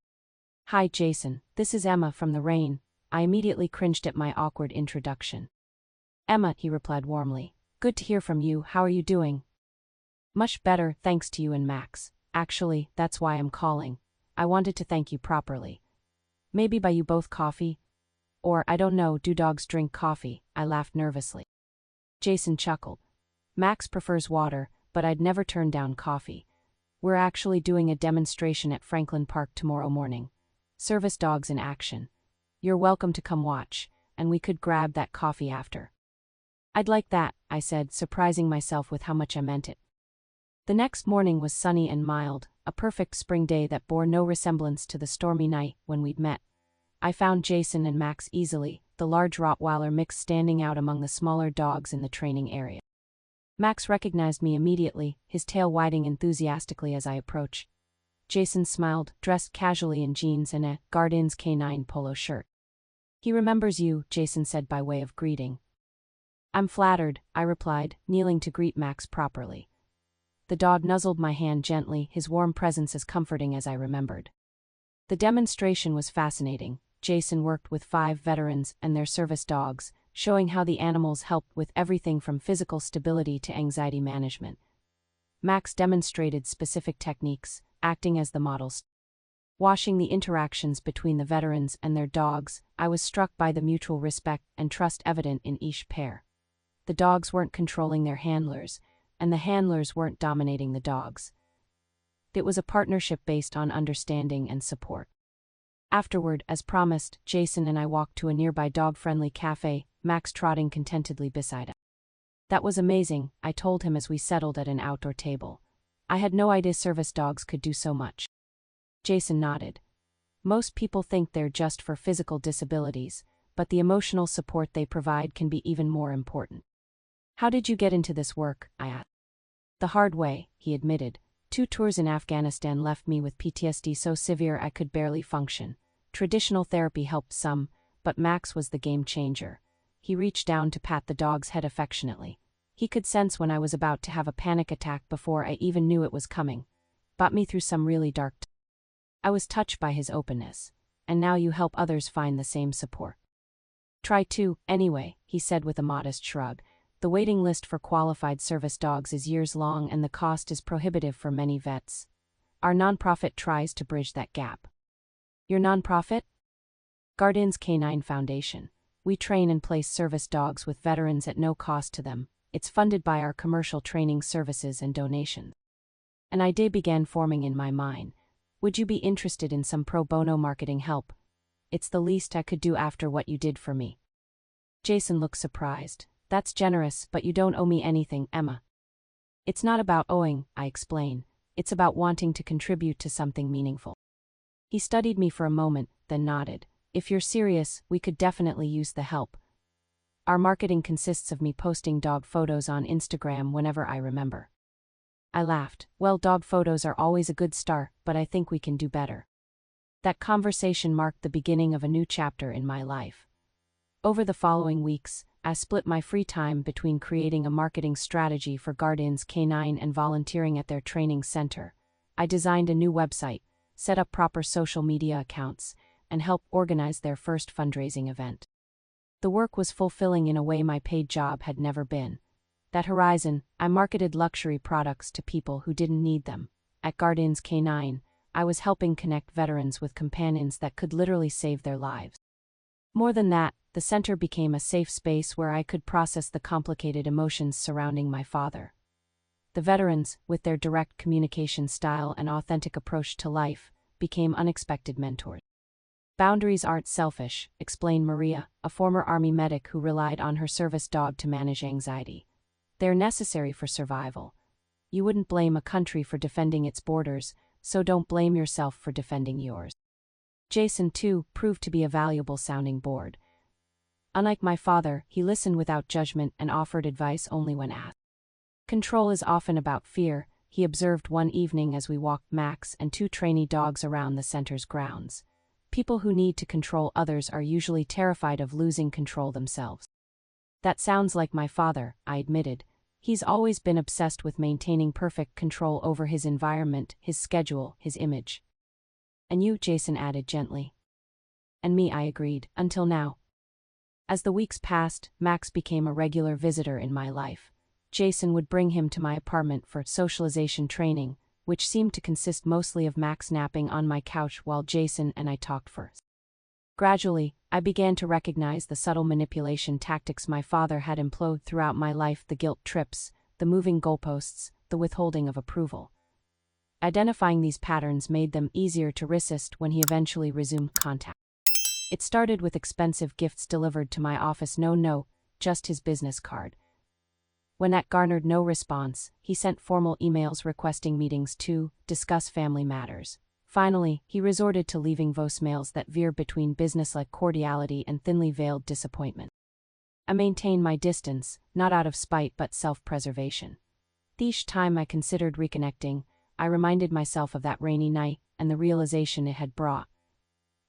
Hi Jason, this is Emma from the rain. I immediately cringed at my awkward introduction. Emma, he replied warmly. Good to hear from you, how are you doing? Much better, thanks to you and Max. Actually, that's why I'm calling. I wanted to thank you properly. Maybe buy you both coffee? Or, I don't know, do dogs drink coffee? I laughed nervously. Jason chuckled. Max prefers water, but I'd never turn down coffee. We're actually doing a demonstration at Franklin Park tomorrow morning. Service dogs in action. You're welcome to come watch, and we could grab that coffee after." "I'd like that," I said, surprising myself with how much I meant it. The next morning was sunny and mild, a perfect spring day that bore no resemblance to the stormy night when we'd met. I found Jason and Max easily, the large Rottweiler mix standing out among the smaller dogs in the training area. Max recognized me immediately, his tail wagging enthusiastically as I approached. Jason smiled, dressed casually in jeans and a Guardians K9 polo shirt. "He remembers you," Jason said by way of greeting. "I'm flattered," I replied, kneeling to greet Max properly. The dog nuzzled my hand gently, his warm presence as comforting as I remembered. The demonstration was fascinating. Jason worked with 5 veterans and their service dogs, showing how the animals helped with everything from physical stability to anxiety management. Max demonstrated specific techniques, acting as the models. Watching the interactions between the veterans and their dogs, I was struck by the mutual respect and trust evident in each pair. The dogs weren't controlling their handlers, and the handlers weren't dominating the dogs. It was a partnership based on understanding and support. Afterward, as promised, Jason and I walked to a nearby dog-friendly cafe, Max trotting contentedly beside us. "That was amazing," I told him as we settled at an outdoor table. "I had no idea service dogs could do so much." Jason nodded. "Most people think they're just for physical disabilities, but the emotional support they provide can be even more important." "How did you get into this work?" I asked. "The hard way," he admitted. 2 tours in Afghanistan left me with PTSD so severe I could barely function. Traditional therapy helped some, but Max was the game changer. He reached down to pat the dog's head affectionately. He could sense when I was about to have a panic attack before I even knew it was coming. Got me through some really dark times. I was touched by his openness. "And now you help others find the same support." "Try to, anyway," he said with a modest shrug. "The waiting list for qualified service dogs is years long and the cost is prohibitive for many vets. Our nonprofit tries to bridge that gap." "Your nonprofit?" "Guardians K9 Foundation. We train and place service dogs with veterans at no cost to them. It's funded by our commercial training services and donations." An idea began forming in my mind. "Would you be interested in some pro bono marketing help? It's the least I could do after what you did for me." Jason looked surprised. "That's generous, but you don't owe me anything, Emma." "It's not about owing," I explained. "It's about wanting to contribute to something meaningful." He studied me for a moment, then nodded. "If you're serious, we could definitely use the help. Our marketing consists of me posting dog photos on Instagram whenever I remember." I laughed. "Well, dog photos are always a good start, but I think we can do better." That conversation marked the beginning of a new chapter in my life. Over the following weeks, I split my free time between creating a marketing strategy for Guardians K9 and volunteering at their training center. I designed a new website, set up proper social media accounts, and helped organize their first fundraising event. The work was fulfilling in a way my paid job had never been. That horizon, I marketed luxury products to people who didn't need them. At Guardians K9, I was helping connect veterans with companions that could literally save their lives. More than that, the center became a safe space where I could process the complicated emotions surrounding my father. The veterans, with their direct communication style and authentic approach to life, became unexpected mentors. "Boundaries aren't selfish," explained Maria, a former Army medic who relied on her service dog to manage anxiety. "They're necessary for survival. You wouldn't blame a country for defending its borders, so don't blame yourself for defending yours." Jason, too, proved to be a valuable sounding board. Unlike my father, he listened without judgment and offered advice only when asked. "Control is often about fear," he observed one evening as we walked Max and 2 trainee dogs around the center's grounds. "People who need to control others are usually terrified of losing control themselves." "That sounds like my father," I admitted. "He's always been obsessed with maintaining perfect control over his environment, his schedule, his image." "And you," Jason added gently. "And me," I agreed, "until now." As the weeks passed, Max became a regular visitor in my life. Jason would bring him to my apartment for socialization training, which seemed to consist mostly of Max napping on my couch while Jason and I talked first. Gradually, I began to recognize the subtle manipulation tactics my father had employed throughout my life: the guilt trips, the moving goalposts, the withholding of approval. Identifying these patterns made them easier to resist when he eventually resumed contact. It started with expensive gifts delivered to my office, no note, just his business card. When that garnered no response, he sent formal emails requesting meetings to discuss family matters. Finally, he resorted to leaving voicemails that veered between business-like cordiality and thinly veiled disappointment. I maintained my distance, not out of spite but self-preservation. Each time I considered reconnecting, I reminded myself of that rainy night and the realization it had brought.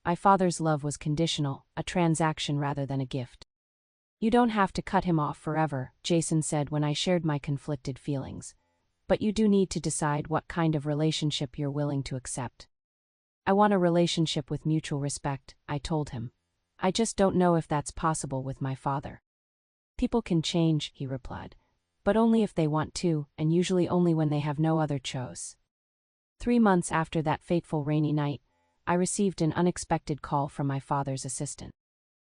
My father's love was conditional, a transaction rather than a gift. "You don't have to cut him off forever," Jason said when I shared my conflicted feelings. "But you do need to decide what kind of relationship you're willing to accept." "I want a relationship with mutual respect," I told him. "I just don't know if that's possible with my father." "People can change," he replied. "But only if they want to, and usually only when they have no other choice." 3 months after that fateful rainy night, I received an unexpected call from my father's assistant.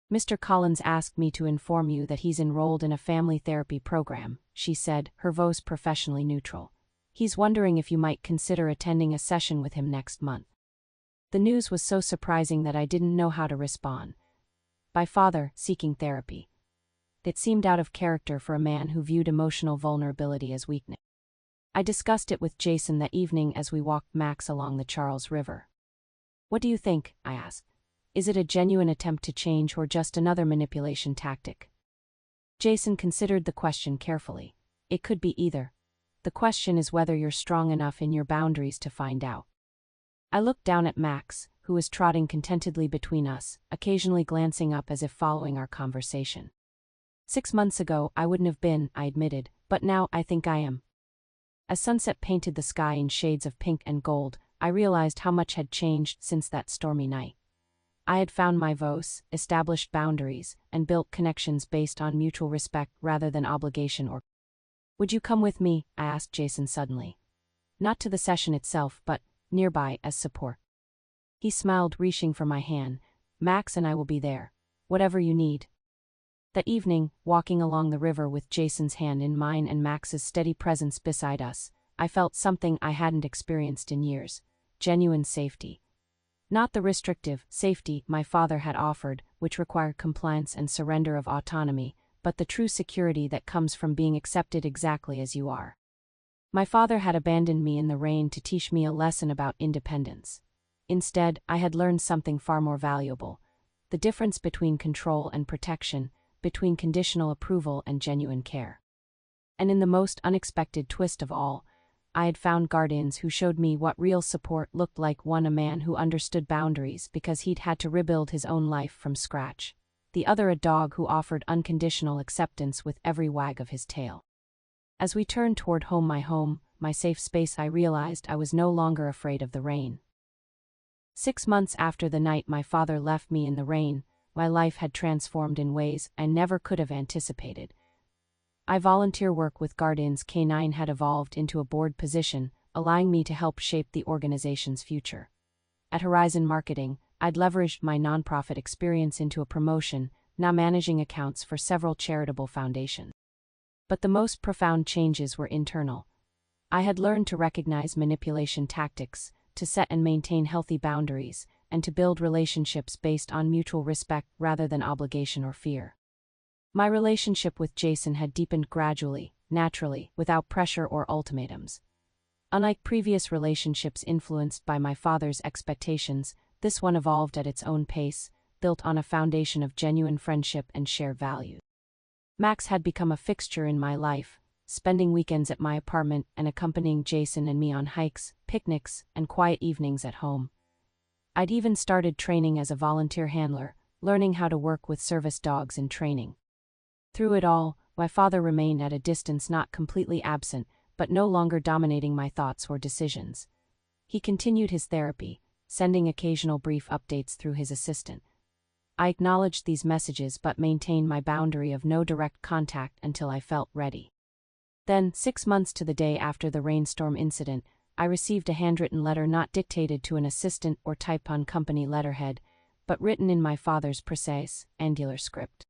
"Mr. Collins asked me to inform you that he's enrolled in a family therapy program," she said, her voice professionally neutral. "He's wondering if you might consider attending a session with him next month." The news was so surprising that I didn't know how to respond. My father seeking therapy. It seemed out of character for a man who viewed emotional vulnerability as weakness. I discussed it with Jason that evening as we walked Max along the Charles River. "What do you think?" I asked. "Is it a genuine attempt to change or just another manipulation tactic?" Jason considered the question carefully. "It could be either. The question is whether you're strong enough in your boundaries to find out." I looked down at Max, who was trotting contentedly between us, occasionally glancing up as if following our conversation. 6 months ago, I wouldn't have been, I admitted, but now I think I am. As sunset painted the sky in shades of pink and gold, I realized how much had changed since that stormy night. I had found my voice, established boundaries, and built connections based on mutual respect rather than obligation or. "Would you come with me?" I asked Jason suddenly. "Not to the session itself, but nearby as support." He smiled, reaching for my hand. "Max and I will be there. Whatever you need." That evening, walking along the river with Jason's hand in mine and Max's steady presence beside us, I felt something I hadn't experienced in years: genuine safety. Not the restrictive safety my father had offered, which required compliance and surrender of autonomy, but the true security that comes from being accepted exactly as you are. My father had abandoned me in the rain to teach me a lesson about independence. Instead, I had learned something far more valuable: the difference between control and protection, between conditional approval and genuine care. And in the most unexpected twist of all, I had found guardians who showed me what real support looked like. One, a man who understood boundaries because he'd had to rebuild his own life from scratch. The other, a dog who offered unconditional acceptance with every wag of his tail. As we turned toward home, my safe space, I realized I was no longer afraid of the rain. 6 months after the night my father left me in the rain, my life had transformed in ways I never could have anticipated. My volunteer work with Guardians K9 had evolved into a board position, allowing me to help shape the organization's future. At Horizon Marketing, I'd leveraged my nonprofit experience into a promotion, now managing accounts for several charitable foundations. But the most profound changes were internal. I had learned to recognize manipulation tactics, to set and maintain healthy boundaries, and to build relationships based on mutual respect rather than obligation or fear. My relationship with Jason had deepened gradually, naturally, without pressure or ultimatums. Unlike previous relationships influenced by my father's expectations, this one evolved at its own pace, built on a foundation of genuine friendship and shared values. Max had become a fixture in my life, spending weekends at my apartment and accompanying Jason and me on hikes, picnics, and quiet evenings at home. I'd even started training as a volunteer handler, learning how to work with service dogs in training. Through it all, my father remained at a distance, not completely absent, but no longer dominating my thoughts or decisions. He continued his therapy, sending occasional brief updates through his assistant. I acknowledged these messages but maintained my boundary of no direct contact until I felt ready. Then, 6 months to the day after the rainstorm incident, I received a handwritten letter not dictated to an assistant or typed on company letterhead, but written in my father's precise, angular script.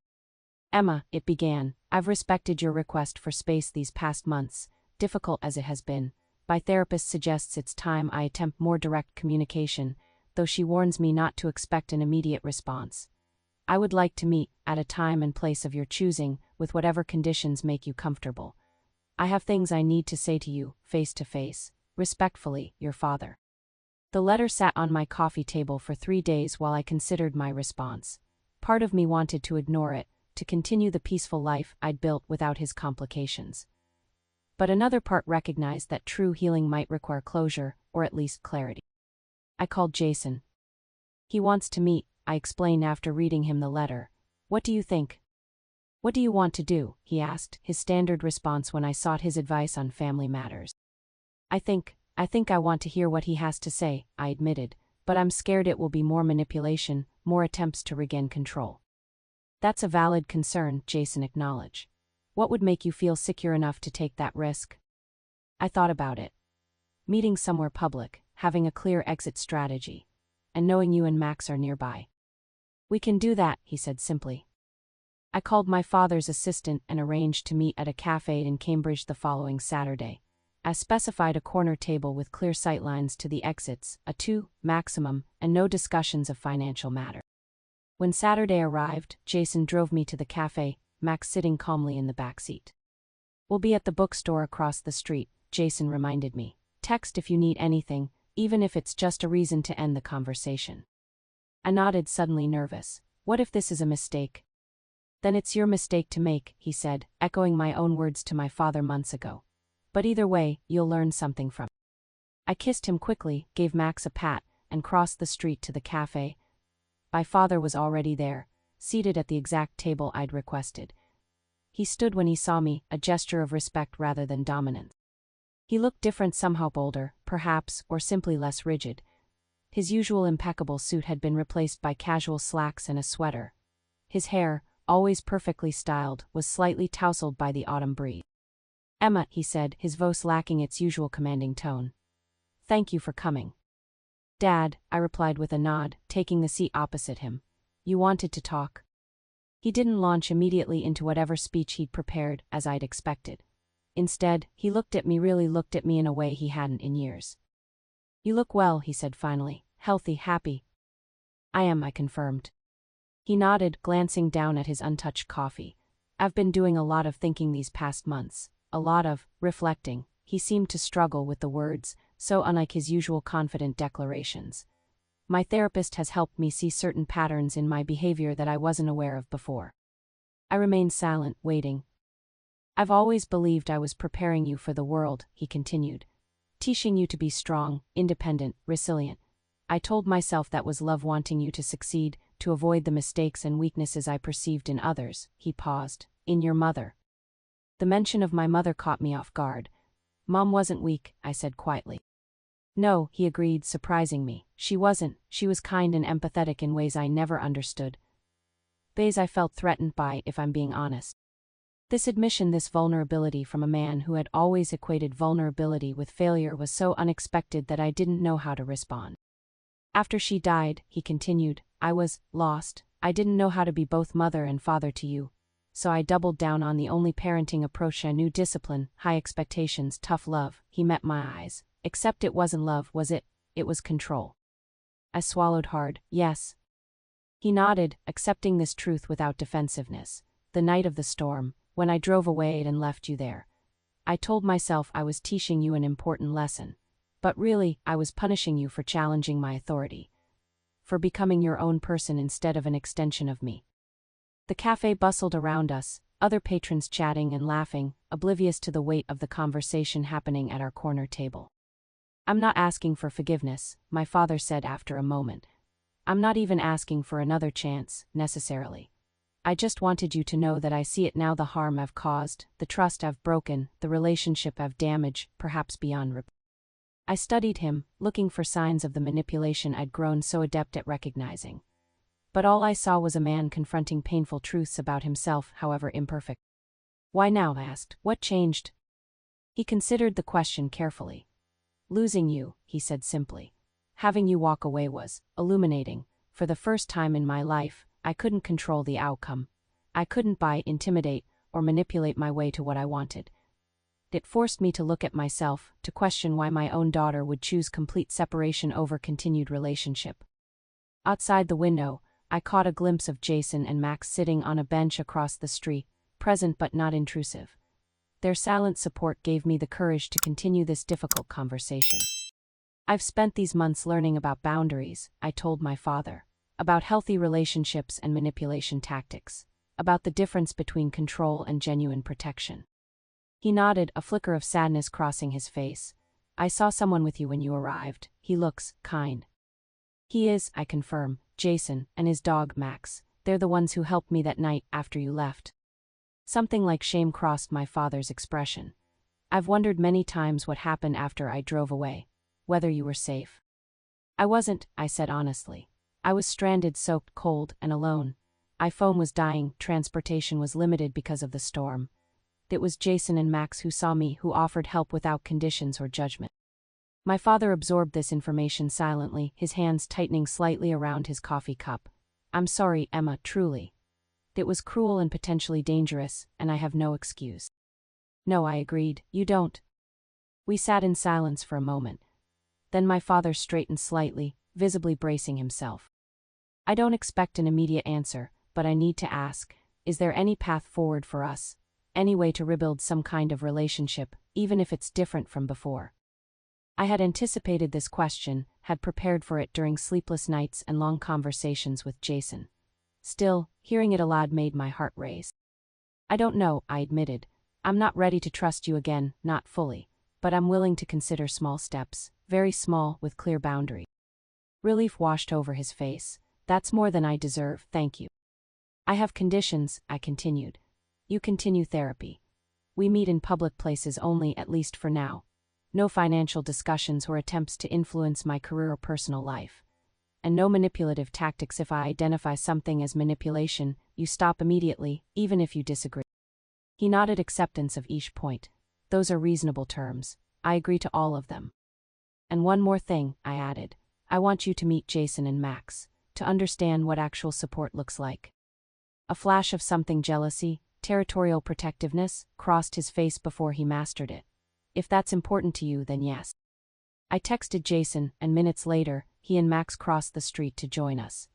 "Emma," it began, "I've respected your request for space these past months, difficult as it has been, My therapist suggests it's time I attempt more direct communication, though she warns me not to expect an immediate response. I would like to meet, at a time and place of your choosing, with whatever conditions make you comfortable. I have things I need to say to you, face to face. Respectfully, your father. The letter sat on my coffee table for 3 days while I considered my response. Part of me wanted to ignore it, to continue the peaceful life I'd built without his complications. But another part recognized that true healing might require closure, or at least clarity. I called Jason. He wants to meet, I explained after reading him the letter. What do you think? What do you want to do? He asked, his standard response when I sought his advice on family matters. I think I want to hear what he has to say, I admitted, but I'm scared it will be more manipulation, more attempts to regain control. That's a valid concern, Jason acknowledged. What would make you feel secure enough to take that risk? I thought about it. Meeting somewhere public, having a clear exit strategy, and knowing you and Max are nearby. We can do that, he said simply. I called my father's assistant and arranged to meet at a cafe in Cambridge the following Saturday. I specified a corner table with clear sightlines to the exits, a 2 maximum, and no discussions of financial matter. When Saturday arrived, Jason drove me to the cafe, Max sitting calmly in the back seat. We'll be at the bookstore across the street, Jason reminded me. Text if you need anything, even if it's just a reason to end the conversation. I nodded, suddenly nervous. What if this is a mistake? Then it's your mistake to make, he said, echoing my own words to my father months ago. But either way, you'll learn something from it. I kissed him quickly, gave Max a pat, and crossed the street to the cafe. My father was already there, seated at the exact table I'd requested. He stood when he saw me, a gesture of respect rather than dominance. He looked different, somehow bolder, perhaps, or simply less rigid. His usual impeccable suit had been replaced by casual slacks and a sweater. His hair, always perfectly styled, was slightly tousled by the autumn breeze. Emma, he said, his voice lacking its usual commanding tone. Thank you for coming. Dad, I replied with a nod, taking the seat opposite him. You wanted to talk? He didn't launch immediately into whatever speech he'd prepared, as I'd expected. Instead, he really looked at me in a way he hadn't in years. You look well, he said finally, healthy, happy. I am, I confirmed. He nodded, glancing down at his untouched coffee. I've been doing a lot of thinking these past months, a lot of reflecting. He seemed to struggle with the words, so unlike his usual confident declarations. My therapist has helped me see certain patterns in my behavior that I wasn't aware of before. I remained silent, waiting. I've always believed I was preparing you for the world, he continued. Teaching you to be strong, independent, resilient. I told myself that was love, wanting you to succeed, to avoid the mistakes and weaknesses I perceived in others. He paused. In your mother. The mention of my mother caught me off guard. Mom wasn't weak, I said quietly. No, he agreed, surprising me. She wasn't. She was kind and empathetic in ways I never understood. Ways I felt threatened by, if I'm being honest. This admission, this vulnerability from a man who had always equated vulnerability with failure, was so unexpected that I didn't know how to respond. After she died, he continued, I was lost. I didn't know how to be both mother and father to you. So I doubled down on the only parenting approach I knew: discipline, high expectations, tough love. He met my eyes. Except it wasn't love, was it? It was control. I swallowed hard. Yes. He nodded, accepting this truth without defensiveness. The night of the storm, when I drove away and left you there, I told myself I was teaching you an important lesson. But really, I was punishing you for challenging my authority. For becoming your own person instead of an extension of me. The cafe bustled around us, other patrons chatting and laughing, oblivious to the weight of the conversation happening at our corner table. I'm not asking for forgiveness, my father said after a moment. I'm not even asking for another chance, necessarily. I just wanted you to know that I see it now: the harm I've caused, the trust I've broken, the relationship I've damaged, perhaps beyond repair. I studied him, looking for signs of the manipulation I'd grown so adept at recognizing. But all I saw was a man confronting painful truths about himself, however imperfect. Why now? I asked. What changed? He considered the question carefully. Losing you, he said simply. Having you walk away was illuminating. For the first time in my life, I couldn't control the outcome. I couldn't intimidate, or manipulate my way to what I wanted. It forced me to look at myself, to question why my own daughter would choose complete separation over continued relationship. Outside the window, I caught a glimpse of Jason and Max sitting on a bench across the street, present but not intrusive. Their silent support gave me the courage to continue this difficult conversation. I've spent these months learning about boundaries, I told my father, about healthy relationships and manipulation tactics, about the difference between control and genuine protection. He nodded, a flicker of sadness crossing his face. I saw someone with you when you arrived. He looks kind. He is, I confirm, Jason, and his dog Max. They're the ones who helped me that night after you left. Something like shame crossed my father's expression. I've wondered many times what happened after I drove away, whether you were safe. I wasn't, I said honestly. I was stranded, soaked, cold, and alone. iPhone was dying, transportation was limited because of the storm. It was Jason and Max who saw me, who offered help without conditions or judgment. My father absorbed this information silently, his hands tightening slightly around his coffee cup. I'm sorry, Emma, truly. It was cruel and potentially dangerous, and I have no excuse. No, I agreed, you don't. We sat in silence for a moment. Then my father straightened slightly, visibly bracing himself. I don't expect an immediate answer, but I need to ask, is there any path forward for us? Any way to rebuild some kind of relationship, even if it's different from before? I had anticipated this question, had prepared for it during sleepless nights and long conversations with Jason. Still, hearing it aloud made my heart race. I don't know, I admitted. I'm not ready to trust you again, not fully. But I'm willing to consider small steps, very small, with clear boundaries. Relief washed over his face. That's more than I deserve, thank you. I have conditions, I continued. You continue therapy. We meet in public places only, at least for now. No financial discussions or attempts to influence my career or personal life. And no manipulative tactics. If I identify something as manipulation, you stop immediately, even if you disagree. He nodded acceptance of each point. Those are reasonable terms. I agree to all of them. And one more thing, I added. I want you to meet Jason and Max, to understand what actual support looks like. A flash of something, jealousy, territorial protectiveness, crossed his face before he mastered it. If that's important to you, then yes. I texted Jason, and minutes later, he and Max crossed the street to join us.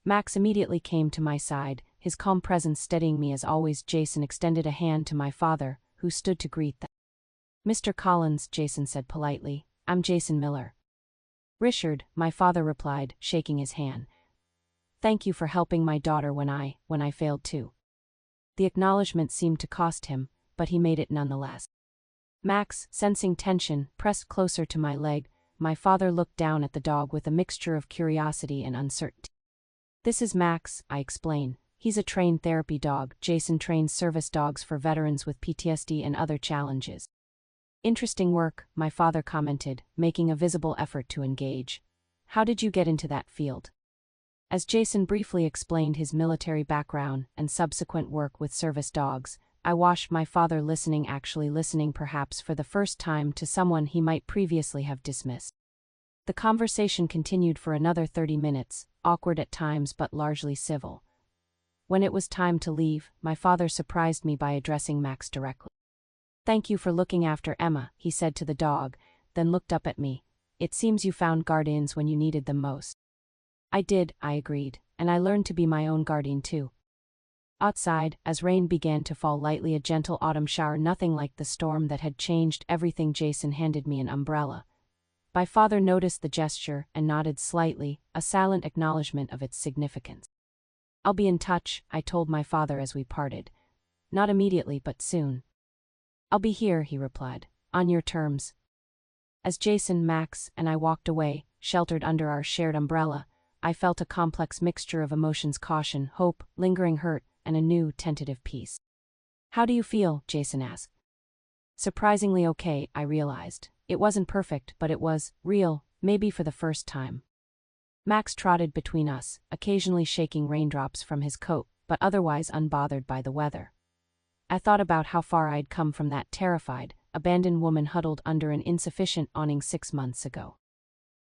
Max immediately came to my side, his calm presence steadying me as always. Jason extended a hand to my father, who stood to greet them. Mr. Collins, Jason said politely, I'm Jason Miller. Richard, my father replied, shaking his hand. Thank you for helping my daughter when I failed too. The acknowledgement seemed to cost him, but he made it nonetheless. Max, sensing tension, pressed closer to my leg. My father looked down at the dog with a mixture of curiosity and uncertainty. This is Max, I explain. He's a trained therapy dog. Jason trains service dogs for veterans with PTSD and other challenges. Interesting work, my father commented, making a visible effort to engage. How did you get into that field? As Jason briefly explained his military background and subsequent work with service dogs, I watched my father listening, actually listening, perhaps for the first time, to someone he might previously have dismissed. The conversation continued for another 30 minutes, awkward at times but largely civil. When it was time to leave, my father surprised me by addressing Max directly. Thank you for looking after Emma, he said to the dog, then looked up at me. It seems you found guardians when you needed them most. I did, I agreed, and I learned to be my own guardian too. Outside, as rain began to fall lightly, a gentle autumn shower, nothing like the storm that had changed everything. Jason handed me an umbrella. My father noticed the gesture and nodded slightly, a silent acknowledgement of its significance. I'll be in touch, I told my father as we parted. Not immediately, but soon. I'll be here, he replied, on your terms. As Jason, Max, and I walked away, sheltered under our shared umbrella, I felt a complex mixture of emotions: caution, hope, lingering hurt, and a new, tentative peace. How do you feel? Jason asked. Surprisingly okay, I realized. It wasn't perfect, but it was real, maybe for the first time. Max trotted between us, occasionally shaking raindrops from his coat, but otherwise unbothered by the weather. I thought about how far I'd come from that terrified, abandoned woman huddled under an insufficient awning 6 months ago.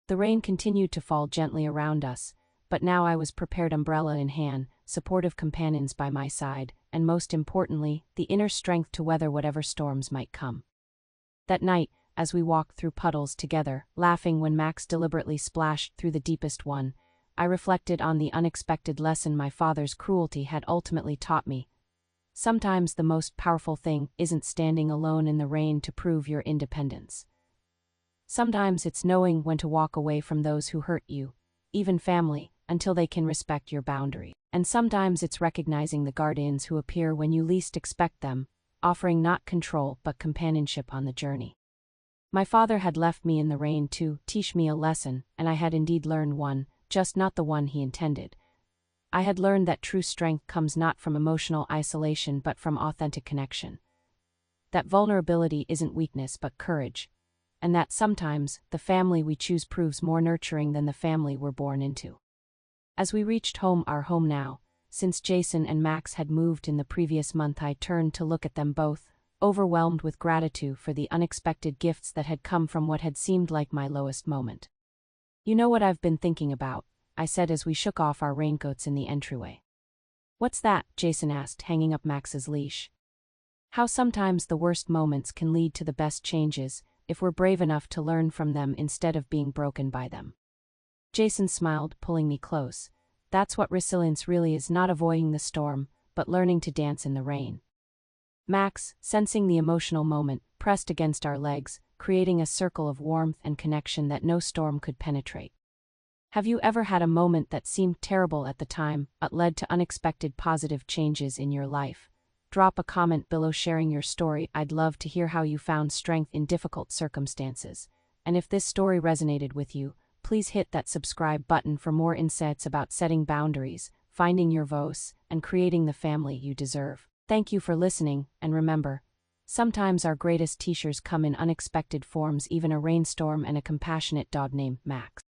The rain continued to fall gently around us, but now I was prepared, umbrella in hand, supportive companions by my side, and most importantly, the inner strength to weather whatever storms might come. That night, as we walked through puddles together, laughing when Max deliberately splashed through the deepest one, I reflected on the unexpected lesson my father's cruelty had ultimately taught me. Sometimes the most powerful thing isn't standing alone in the rain to prove your independence. Sometimes it's knowing when to walk away from those who hurt you, even family, until they can respect your boundary. And sometimes it's recognizing the guardians who appear when you least expect them, offering not control but companionship on the journey. My father had left me in the rain to teach me a lesson, and I had indeed learned one, just not the one he intended. I had learned that true strength comes not from emotional isolation but from authentic connection. That vulnerability isn't weakness but courage, and that sometimes the family we choose proves more nurturing than the family we're born into. As we reached home, our home now, since Jason and Max had moved in the previous month, I turned to look at them both, overwhelmed with gratitude for the unexpected gifts that had come from what had seemed like my lowest moment. "You know what I've been thinking about," I said as we shook off our raincoats in the entryway. "What's that?" Jason asked, hanging up Max's leash. "How sometimes the worst moments can lead to the best changes, if we're brave enough to learn from them instead of being broken by them." Jason smiled, pulling me close. "That's what resilience really is, not avoiding the storm, but learning to dance in the rain." Max, sensing the emotional moment, pressed against our legs, creating a circle of warmth and connection that no storm could penetrate. Have you ever had a moment that seemed terrible at the time, but led to unexpected positive changes in your life? Drop a comment below sharing your story. I'd love to hear how you found strength in difficult circumstances. And if this story resonated with you, please hit that subscribe button for more insights about setting boundaries, finding your voice, and creating the family you deserve. Thank you for listening, and remember, sometimes our greatest teachers come in unexpected forms, even a rainstorm and a compassionate dog named Max.